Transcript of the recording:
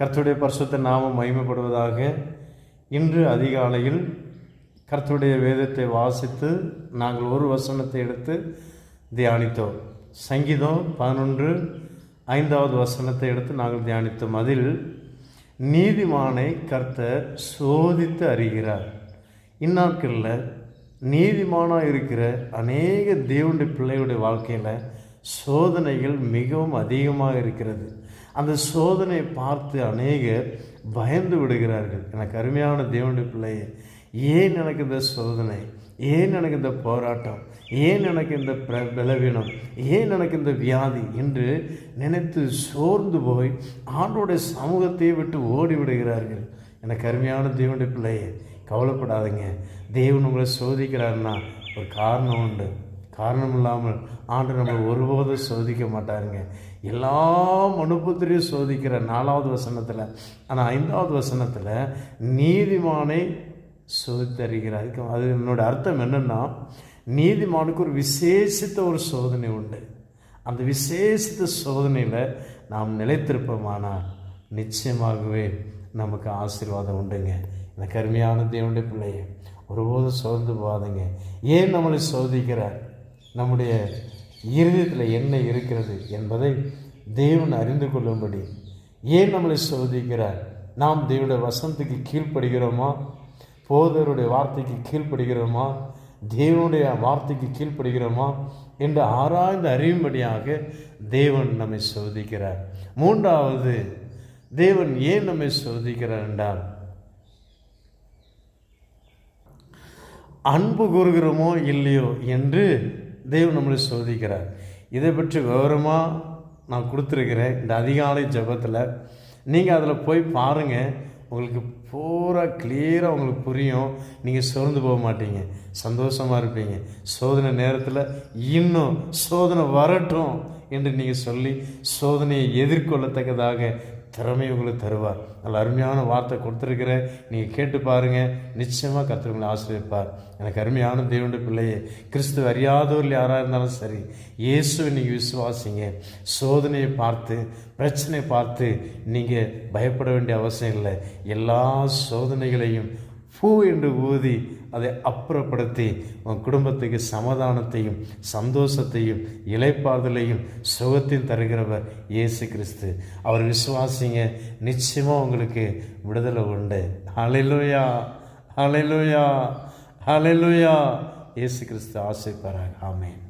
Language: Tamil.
கர்த்தருடைய பரிசுத்த நாமம் மகிமைப்படுவதாக. இன்று அதிகாலையில் கர்த்தருடைய வேதத்தை வாசித்து நாங்கள் ஒரு வசனத்தை எடுத்து தியானித்தோம். சங்கீதம் 11:5 வசனத்தை எடுத்து நாங்கள் தியானித்தோம். அதில் நீதிமானை கர்த்தர் சோதித்து அறிகிறார். இந்நாட்களில் நீதிமானாக இருக்கிற அநேக தேவனுடைய பிள்ளைகளுடைய வாழ்க்கையில் சோதனைகள் மிகவும் அதிகமாக இருக்கிறது. அந்த சோதனையை பார்த்து அநேகர் பயந்து விடுகிறார்கள். எனக்கு அருமையான தேவனுடைய பிள்ளையே, ஏன் எனக்கு இந்த சோதனை, ஏன் எனக்கு இந்த போராட்டம், ஏன் எனக்கு இந்த பலவீனம், ஏன் எனக்கு இந்த வியாதி என்று நினைத்து சோர்ந்து போய் ஆண்டோடைய சமூகத்தை விட்டு ஓடி விடுகிறார்கள். எனக்கு அருமையான தேவனுடைய பிள்ளையே, கவலைப்படாதீங்க. தேவன் உங்களை சோதிக்கிறாருன்னா ஒரு காரணம் உண்டு. காரணம் இல்லாமல் ஆண்டு நம்மளை ஒருபோதும் சோதிக்க மாட்டாருங்க. எல்லா மனுபுத்திரையும் சோதிக்கிற 4வது வசனத்தில், ஆனால் 5வது வசனத்தில் நீதிமானை சோதித்தறிகிறார். அது என்னோட அர்த்தம் என்னென்னா, நீதிமானுக்கு ஒரு விசேஷித்த ஒரு சோதனை உண்டு. அந்த விசேஷித்த சோதனையில் நாம் நிலைத்திருப்போமானால் நிச்சயமாகவே நமக்கு ஆசீர்வாதம் உண்டுங்க. எனக்கு அருமையான தேவனுடைய பிள்ளையை, ஒருபோதும் சோர்ந்து போகாதீங்க. ஏன் நம்மளை சோதிக்கிறார், நம்முடைய இருதயத்தில் என்ன இருக்கிறது என்பதை தேவன் அறிந்து கொள்ளும்படி ஏன் நம்மளை சோதிக்கிறார். நாம் தேவனுடைய வசனத்துக்கு கீழ்ப்படுகிறோமா, போதருடைய வார்த்தைக்கு கீழ்ப்படுகிறோமா, தேவனுடைய வார்த்தைக்கு கீழ்ப்படுகிறோமா என்று ஆராய்ந்து அறியும்படியாக தேவன் நம்மை சோதிக்கிறார். 3வது, தேவன் ஏன் நம்மை சோதிக்கிறார் என்றால், அன்பு கூறுகிறோமோ இல்லையோ என்று தேவன் நம்மளை சோதிக்கிறார். இதை பற்றி விவரமாக நான் கொடுத்துருக்கிறேன் இந்த அதிகாலை ஜெபத்தில். நீங்கள் அதில் போய் பாருங்கள், உங்களுக்கு பூரா கிளியராக உங்களுக்கு புரியும். நீங்கள் சோர்ந்து போக மாட்டீங்க, சந்தோஷமாக இருப்பீங்க. சோதனை நேரத்தில் இன்னும் சோதனை வரட்டும் என்று நீங்கள் சொல்லி சோதனையை எதிர்கொள்ளத்தக்கதாக திறமை உங்களுக்கு தருவார். நல்ல அருமையான வார்த்தை கொடுத்துருக்கிறேன், நீங்கள் கேட்டு பாருங்கள். நிச்சயமாக கர்த்தர் உங்களை ஆசீர்வதிப்பார். எனக்கு அருமையான தேவனுடைய பிள்ளையே, கிறிஸ்துவ அறியாதவர்கள் யாராக இருந்தாலும் சரி, இயேசுவை நீங்கள் விசுவாசிங்க. சோதனையை பார்த்து, பிரச்சனையை பார்த்து நீங்கள் பயப்பட வேண்டிய அவசியம் இல்லை. எல்லா சோதனைகளையும் பூ என்று ஊதி அதை அப்புறப்படுத்தி உன் குடும்பத்துக்கு சமாதானத்தையும் சந்தோஷத்தையும் இளைப்பாறுதலையும் சுகத்தையும் தருகிறவர் இயேசு கிறிஸ்து. அவர் விசுவாசிங்க, நிச்சயமாக உங்களுக்கு விடுதலை உண்டு. ஹல்லேலூயா, ஹல்லேலூயா, ஹல்லேலூயா. இயேசு கிறிஸ்து ஆசீர்வதிப்பாராக. ஆமென்.